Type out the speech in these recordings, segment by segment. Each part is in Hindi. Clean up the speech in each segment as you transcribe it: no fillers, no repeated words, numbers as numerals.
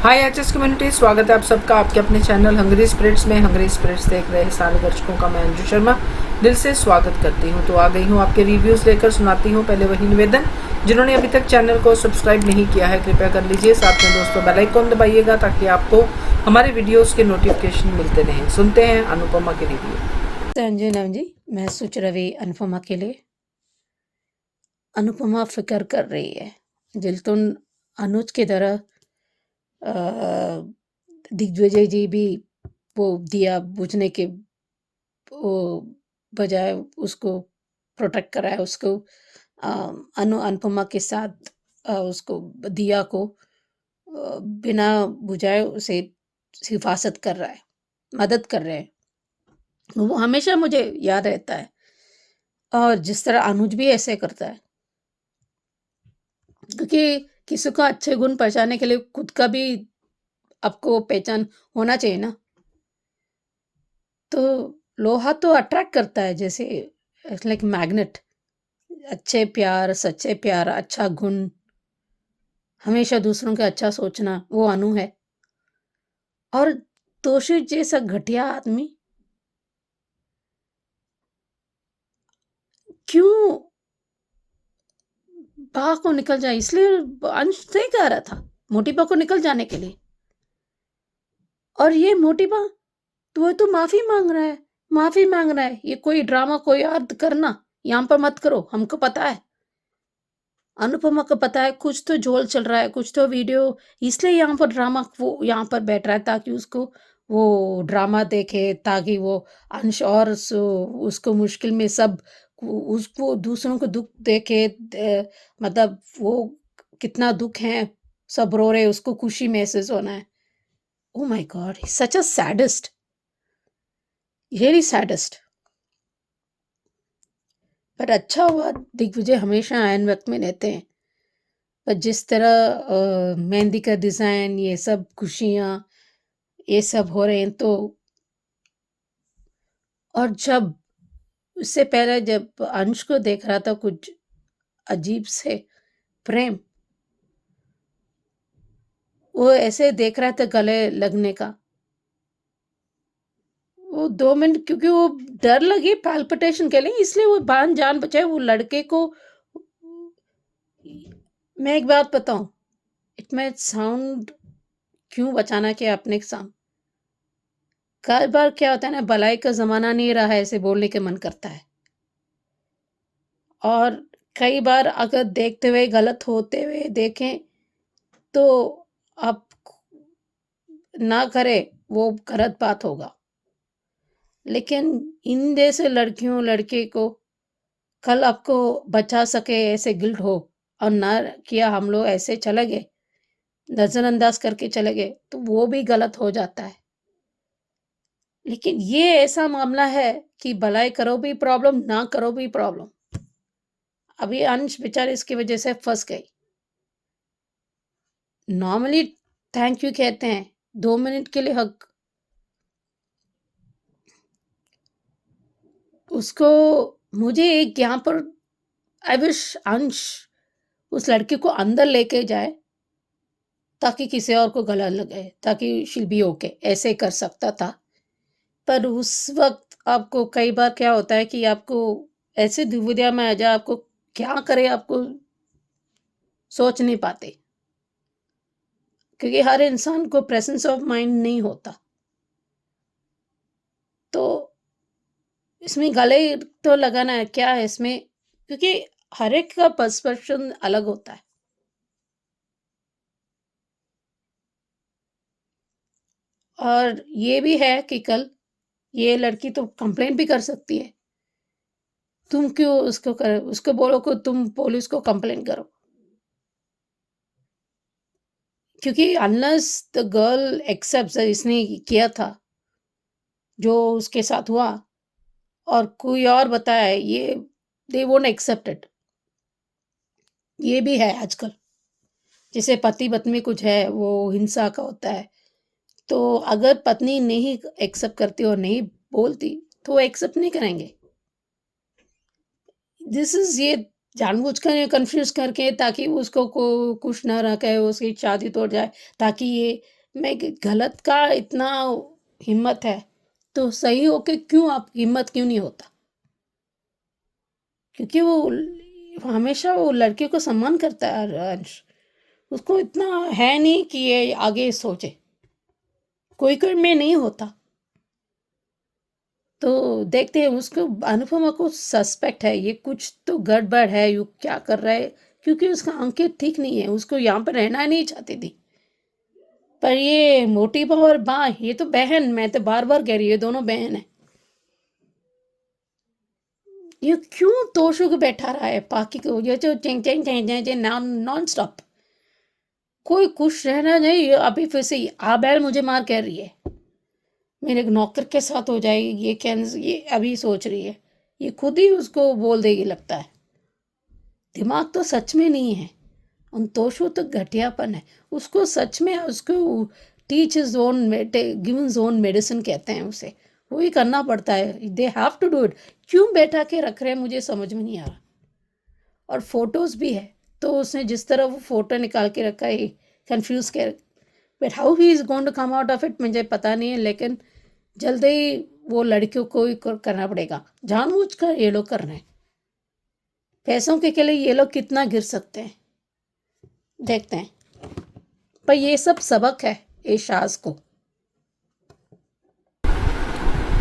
हाय एचएस कम्युनिटी, स्वागत है आप सबका आपके अपने चैनल हंगरी स्पिरिट्स में। हंगरी स्पिरिट्स देख रहे सारे दर्शकों का मैं अंजू शर्मा दिल से स्वागत करती हूँ। तो आ गई हूँ आपके रिव्यूज़ लेकर, सुनाती हूँ। पहले वही निवेदन, जिन्होंने अभी तक चैनल को सब्सक्राइब नहीं किया है कृपया कर लीजिए। साथ में दोस्तों बेल आइकन दबाइएगा ताकि आपको हमारे वीडियोज़ के नोटिफिकेशन मिलते रहें। सुनते हैं अनुपमा के रिव्यू। अंजू जी, मैं सोच रही अनुपमा के लिए। अनुपमा फिक्र कर रही है जिल्तुन अनुज की तरह। अ, दिग्विजय जी भी वो दिया बुझने के वो बजाय उसको प्रोटेक्ट करा है उसको। अनुपमा के साथ उसको दिया को बिना बुझाए उसे हिफाजत कर रहा है, मदद कर रहे हैं। वो हमेशा मुझे याद रहता है। और जिस तरह अनुज भी ऐसे करता है, क्योंकि किसी का अच्छे गुण पहचानने के लिए खुद का भी आपको पहचान होना चाहिए ना। तो लोहा तो अट्रैक्ट करता है, जैसे लाइक मैग्नेट। अच्छे प्यार, सच्चे प्यार, अच्छा गुण, हमेशा दूसरों का अच्छा सोचना, वो अनु है। और तोशिक जैसा घटिया आदमी क्यों बा को निकल जाए, इसलिए अंश सही कह रहा था मोटी बा को निकल जाने के लिए। और ये मोटी बा तो माफी मांग रहा है, माफी मांग रहा है। ये कोई ड्रामा कोई याद करना यहाँ पर मत करो, हमको पता है, अनुपमा को पता है कुछ तो झोल चल रहा है, कुछ तो वीडियो, इसलिए यहाँ पर ड्रामा वो यहाँ पर बैठ रहा है ताकि उसको वो ड्रामा देखे, ताकि वो अंश और उसको मुश्किल में सब उसको दूसरों को दुख देखे। मतलब वो कितना दुख है, सब रो रहे, उसको खुशी महसूस होना है। Oh my God, such a sadist, really sadist. पर अच्छा हुआ दिग्विजय हमेशा आयन वक्त में रहते हैं। पर जिस तरह मेहंदी का डिज़ाइन, ये सब खुशियाँ, ये सब हो रहे हैं तो। और जब उससे पहले जब अंश को देख रहा था कुछ अजीब से प्रेम, वो ऐसे देख रहा था गले लगने का। वो 2 मिनट, क्योंकि वो डर लगी पाल्पिटेशन के लिए, इसलिए वो जान बचाए वो लड़के को। मैं एक बात बताऊं, इट माइट साउंड, क्यों बचाना क्या अपने साम, कई बार क्या होता है ना, भलाई का जमाना नहीं रहा है ऐसे बोलने के मन करता है। और कई बार अगर देखते हुए गलत होते हुए देखें तो आप ना करें, वो गलत बात होगा। लेकिन इन जैसे लड़कियों लड़के को कल आपको बचा सके ऐसे गिल्ट हो, और ना किया, हम लोग ऐसे चले गए, नजरअंदाज करके चले गए, तो वो भी गलत हो जाता है। लेकिन ये ऐसा मामला है कि भलाई करो भी प्रॉब्लम, ना करो भी प्रॉब्लम। अभी अंश बेचारे इसकी वजह से फंस गई। नॉर्मली थैंक यू कहते हैं 2 मिनट के लिए, हक उसको। मुझे एक यहाँ पर आई विश अंश उस लड़की को अंदर लेके जाए ताकि किसी और को गला लगे, ताकि शील बी ओके, ऐसे कर सकता था। पर उस वक्त आपको कई बार क्या होता है कि आपको ऐसे दुविधा में आ जाए, आपको क्या करे आपको सोच नहीं पाते, क्योंकि हर इंसान को प्रेजेंस ऑफ माइंड नहीं होता। तो इसमें गले तो लगाना है क्या है इसमें, क्योंकि हर एक का पर्सपेक्शन अलग होता है। और ये भी है कि कल ये लड़की तो कंप्लेंट भी कर सकती है। तुम क्यों उसको बोलो कि तुम पुलिस को कंप्लेंट करो, क्योंकि अनलेस द गर्ल एक्सेप्ट्स इसने किया था जो उसके साथ हुआ, और कोई और बताया ये, दे वोंट एक्सेप्ट इट। ये भी है आजकल, जैसे पति पत्नी में कुछ है वो हिंसा का होता है, तो अगर पत्नी नहीं एक्सेप्ट करती और नहीं बोलती तो वो एक्सेप्ट नहीं करेंगे। दिस इज ये जानबूझकर ये कन्फ्यूज़ करके ताकि उसको को कुछ ना ना कहे, उसकी शादी तोड़ जाए, ताकि ये मैं गलत का इतना हिम्मत है, तो सही होके क्यों आप हिम्मत क्यों नहीं होता? क्योंकि हमेशा वो लड़के को सम्मान करता है अंश। उसको इतना है नहीं कि ये आगे सोचे। कोई में नहीं होता। तो देखते हैं उसको, अनुपमा को सस्पेक्ट है, ये कुछ तो गड़बड़ है, ये क्या कर रहा है, क्योंकि उसका अंकित ठीक नहीं है, उसको यहाँ पर रहना नहीं चाहती थी। पर ये मोटी बहू और बा, ये तो बहन, मैं तो बार बार कह रही हूँ, ये दोनों बहन है। ये क्यों तोशु को बैठा रहा है पाकि को, ये जो चेंग चेंग चेंग चेंग चेंग नॉन स्टॉप। कोई खुश रहना नहीं। अभी फिर से आबैल मुझे मार कह रही है, मेरे नौकर के साथ हो जाएगी, ये अभी सोच रही है, ये खुद ही उसको बोल देगी लगता है। दिमाग तो सच में नहीं है। उन तोशु तो घटियापन है। उसको सच में उसको टीच जोन गिवन जोन मेडिसिन कहते हैं उसे, वही करना पड़ता है। They have to do it. क्यों बैठा के रख रहे हैं मुझे समझ में नहीं आ रहा। और फोटोज भी है, तो उसने जिस तरह वो फोटो निकाल के रखा है, कंफ्यूज कर, but how he is going to come out of it मुझे पता नहीं है। लेकिन जल्दी ही वो लड़कियों को ही करना पड़ेगा। जानबूझ कर ये लोग कर रहे हैं पैसों के लिए। ये लोग कितना गिर सकते हैं देखते हैं। पर ये सब सबक है एशाज को।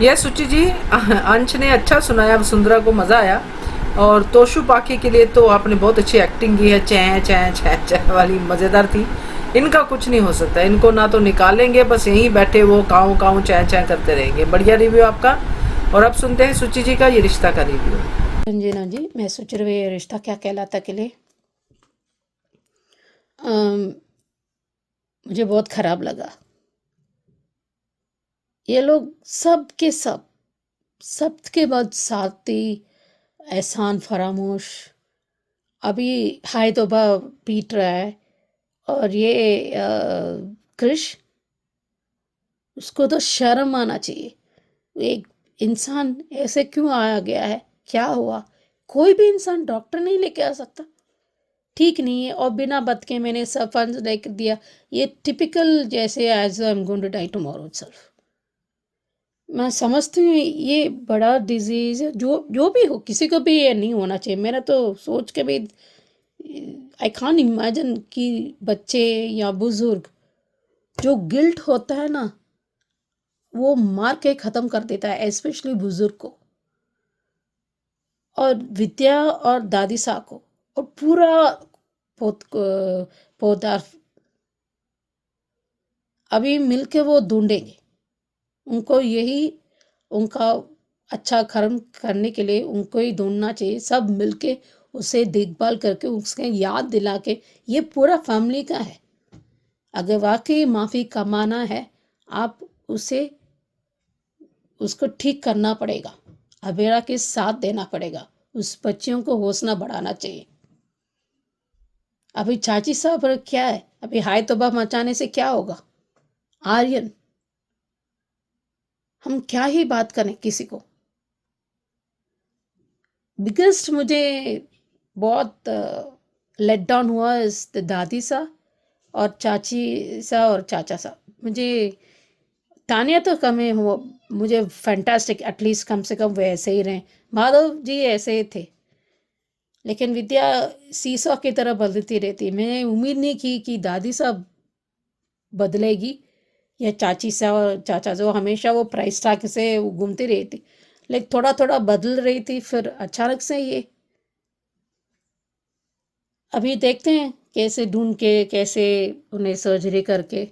यह सुचि जी, अंश ने अच्छा सुनाया, वसुंधरा को मजा आया। और तोशु पाकी के लिए तो आपने बहुत अच्छी एक्टिंग की है, चै चै चै चै वाली मजेदार थी। इनका कुछ नहीं हो सकता, इनको ना तो निकालेंगे, बस यहीं बैठे वो काऊ काऊ चै चै करते रहेंगे। बढ़िया रिव्यू आपका। और अब सुनते हैं सुचि जी का ये रिश्ता का रिव्यू। रंजीना जी, मैं सोच रही हूँ ये रिश्ता क्या कहलाता के लिए मुझे बहुत खराब लगा। ये लोग सब के के बाद साथी, एहसान फरामोश, अभी हाय तौबा पीट रहा है। और ये क्रिश, उसको तो शर्म आना चाहिए। एक इंसान ऐसे क्यों आया गया है, क्या हुआ? कोई भी इंसान डॉक्टर नहीं लेके आ सकता, ठीक नहीं है। और बिना बत के मैंने सब फंड लेकर दिया। ये टिपिकल जैसे as I am going to die tomorrow itself. मैं समझती हूँ ये बड़ा डिजीज है, जो भी हो, किसी को भी ये नहीं होना चाहिए। मेरा तो सोच के भी आई कांट इमेजिन कि बच्चे या बुजुर्ग, जो गिल्ट होता है ना, वो मार के ख़त्म कर देता है, स्पेशली बुजुर्ग को। और विद्या और दादी सा को और पूरा पौधा अभी मिलके वो ढूंढेंगे। उनको यही, उनका अच्छा कर्म करने के लिए उनको ही ढूंढना चाहिए। सब मिलके उसे देखभाल करके उसके याद दिला के, ये पूरा फैमिली का है। अगर वाकई माफ़ी कमाना है, आप उसको ठीक करना पड़ेगा, अबेरा के साथ देना पड़ेगा। उस बच्चियों को हौसला बढ़ाना चाहिए। अभी चाची साहब क्या है, अभी हाय तौबा मचाने से क्या होगा? आर्यन, हम क्या ही बात करें किसी को। बिगेस्ट मुझे बहुत लेट डाउन हुआ इस दादी सा और चाची सा और चाचा सा। मुझे तानिया तो कम है, वो मुझे फैंटास्टिक, एटलीस्ट कम से कम वो ऐसे ही रहे। माधव जी ऐसे ही थे, लेकिन विद्या सीसॉ की तरह बदलती रहती। मैंने उम्मीद नहीं की कि दादी साहब बदलेगी या चाची सा और चाचा, जो हमेशा वो प्राइस टैग से वो घूमती रही थी, लेकिन थोड़ा थोड़ा बदल रही थी। फिर अचानक से ये, अभी देखते हैं कैसे ढूंढ के, कैसे उन्हें सर्जरी करके।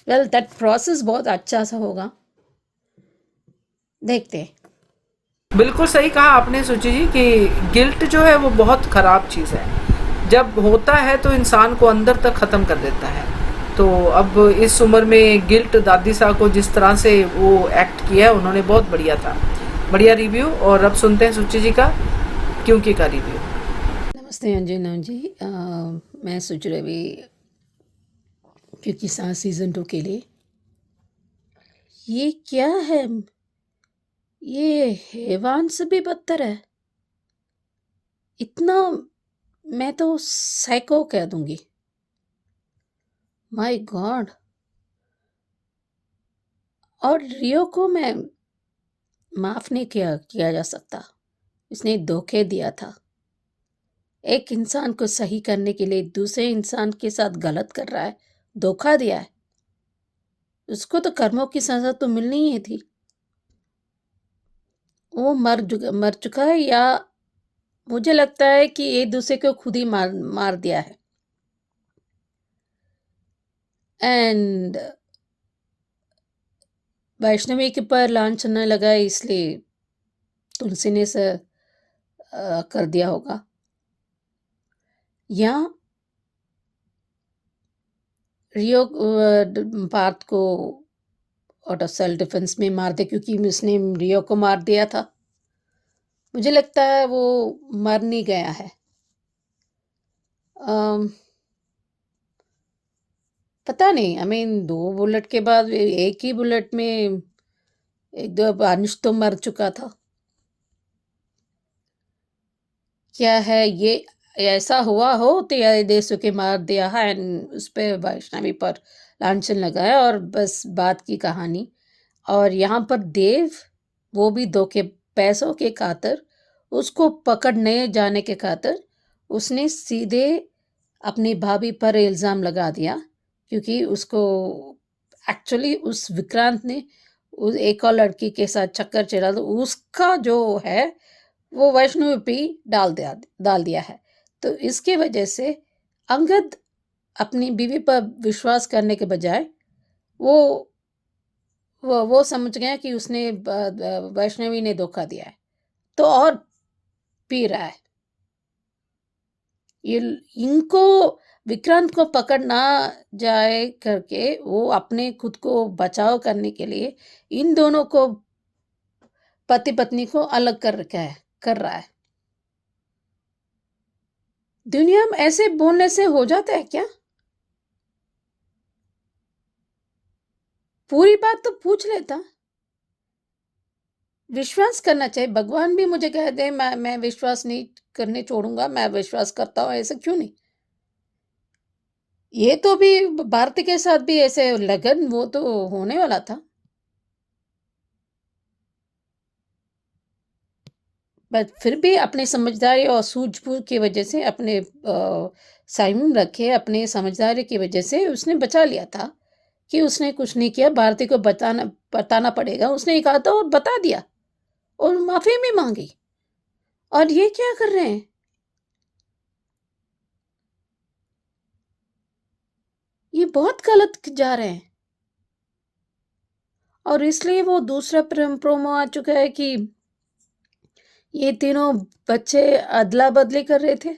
वेल दैट प्रोसेस बहुत अच्छा सा होगा, देखते हैं। बिल्कुल सही कहा आपने सुचि जी कि गिल्ट जो है वो बहुत ख़राब चीज़ है। जब होता है तो इंसान को अंदर तक ख़त्म कर देता है। तो अब इस उम्र में गिल्ट दादी साहब को जिस तरह से वो एक्ट किया है उन्होंने, बहुत बढ़िया था। बढ़िया रिव्यू। और अब सुनते हैं सुचि जी का क्योंकि का रिव्यू। नमस्ते अंजना जी, मैं सोच रही भी क्योंकि सीज़न 2 के लिए ये क्या है, ये हैवान से भी बदतर है। इतना, मैं तो साइको कह दूंगी। My God. और रियो को मैं माफ नहीं किया किया जा सकता। उसने धोखे दिया था। एक इंसान को सही करने के लिए दूसरे इंसान के साथ गलत कर रहा है, धोखा दिया है। उसको तो कर्मों की सजा तो मिलनी ही थी। वो मर चुका है, या मुझे लगता है कि एक दूसरे को खुद ही मार मार दिया है। एंड वैष्णवी के पर लांछन लगा, इसलिए तुलसी ने से कर दिया होगा, या रियो पार्थ को आउट ऑफ सेल्फ डिफेंस में मार दे, क्योंकि उसने रियो को मार दिया था। मुझे लगता है वो मर नहीं गया है। अम, पता नहीं, आई मीन 2 बुलेट के बाद एक ही बुलेट में एक दो अंश तो मर चुका था। क्या है ये, ऐसा हुआ हो तो या देशों के मार दिया है एंड उस पे वैष्णवी पर लांछन लगाया और बस बात की कहानी। और यहाँ पर देव, वो भी धोखे, पैसों के खातिर, उसको पकड़ने जाने के खातिर उसने सीधे अपनी भाभी पर इल्ज़ाम लगा दिया, क्योंकि उसको एक्चुअली उस विक्रांत ने उस एक और लड़की के साथ चक्कर चला, तो उसका जो है वो वैष्णवी पे डाल दिया है। तो इसकी वजह से अंगद अपनी बीवी पर विश्वास करने के बजाय वो वो समझ गया कि उसने वैष्णवी ने धोखा दिया है, तो और पी रहा है। ये इनको विक्रांत को पकड़ना जाए करके वो अपने खुद को बचाव करने के लिए इन दोनों को, पति पत्नी को अलग कर रहा है। दुनिया में ऐसे बोलने से हो जाता है क्या? पूरी बात तो पूछ लेता। विश्वास करना चाहिए। भगवान भी मुझे कह दे मैं विश्वास नहीं करने छोड़ूंगा, मैं विश्वास करता हूँ, ऐसा क्यों नहीं? ये तो भी भारती के साथ भी ऐसे लगन वो तो होने वाला था, बट फिर भी अपनी समझदारी और सूझबूझ की वजह से, अपने संयम रखे, अपने समझदारी की वजह से उसने बचा लिया था कि उसने कुछ नहीं किया। भारती को बताना पड़ेगा, उसने कहा था और बता दिया और माफी भी मांगी। और ये क्या कर रहे हैं? ये बहुत गलत जा रहे हैं। और इसलिए वो दूसरा प्रोमो आ चुका है कि ये तीनों बच्चे अदला बदली कर रहे थे।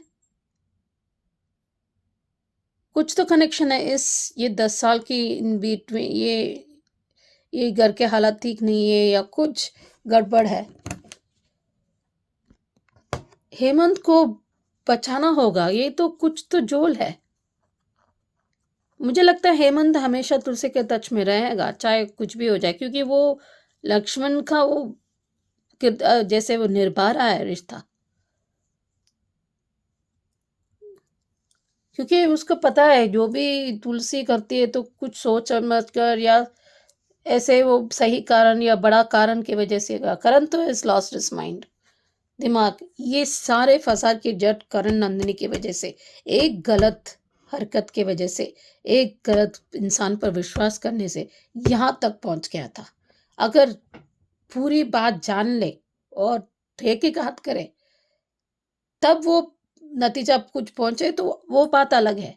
कुछ तो कनेक्शन है इस, ये 10 साल की इन बीट में, ये घर के हालात ठीक नहीं है या कुछ गड़बड़ है। हेमंत को बचाना होगा, ये तो कुछ तो जोल है। मुझे लगता है हेमंत हमेशा तुलसी के टच में रहेगा, चाहे कुछ भी हो जाए, क्योंकि वो लक्ष्मण का वो जैसे वो निभा रहा है रिश्ता, क्योंकि उसको पता है जो भी तुलसी करती है तो कुछ सोच समझ कर, या ऐसे वो सही कारण या बड़ा कारण की वजह से। करण तो इज लॉस्ट हिज माइंड, दिमाग। ये सारे फसाद के जट करण नंदिनी की वजह से, एक गलत हरकत की वजह से, एक गलत इंसान पर विश्वास करने से यहाँ तक पहुंच गया था। अगर पूरी बात जान ले और तहकीकात करे तब वो नतीजा कुछ पहुंचे तो वो बात अलग है।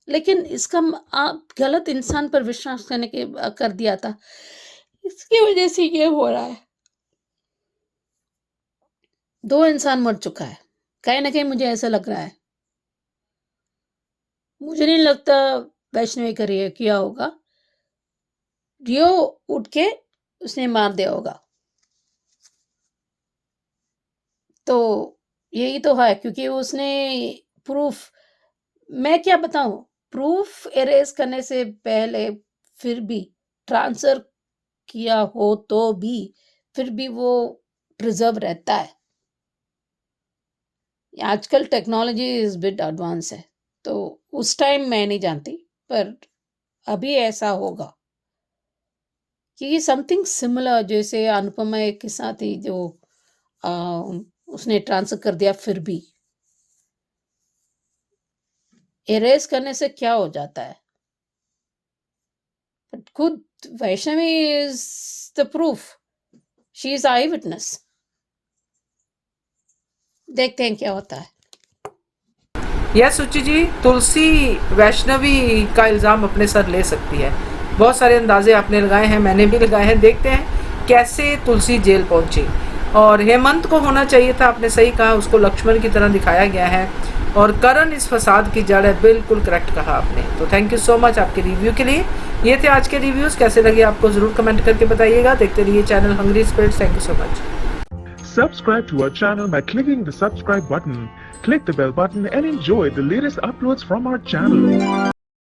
लेकिन इसका आप गलत इंसान पर विश्वास करने के कर दिया था, इसकी वजह से ये हो रहा है। 2 इंसान मर चुका है, कहीं ना कहीं मुझे ऐसा लग रहा है। मुझे नहीं लगता वैष्णवी का रियो किया होगा, रियो उठ के उसने मार दिया होगा। तो यही तो है, क्योंकि उसने प्रूफ, मैं क्या बताऊं, प्रूफ एरेज करने से पहले फिर भी ट्रांसफर किया हो तो भी फिर भी वो प्रिजर्व रहता है। आजकल टेक्नोलॉजी इज बिट एडवांस है, तो उस टाइम मैं नहीं जानती, पर अभी ऐसा होगा कि समथिंग सिमिलर, जैसे अनुपमा एक के साथ ही जो आ, उसने ट्रांसफर कर दिया, फिर भी इरेज करने से क्या हो जाता है। बट खुद Vaishnavi is the proof, she is I witness. देखते हैं क्या होता है। यस सुचि जी, तुलसी वैष्णवी का इल्ज़ाम अपने सर ले सकती है। बहुत सारे अंदाजे आपने लगाए हैं, मैंने भी लगाए हैं। देखते हैं कैसे तुलसी जेल पहुंची। और हेमंत को होना चाहिए था, आपने सही कहा, उसको लक्ष्मण की तरह दिखाया गया है। और करण इस फसाद की जड़ है, बिल्कुल करेक्ट कहा आपने। तो थैंक यू सो मच आपके रिव्यू के लिए। ये थे आज के रिव्यूज़, कैसे लगे आपको ज़रूर कमेंट करके बताइएगा। देखते रहिए channel Hungry Spirits. Thank you so much. Subscribe to our channel by clicking the subscribe button. Click the bell button and enjoy the latest uploads from our channel.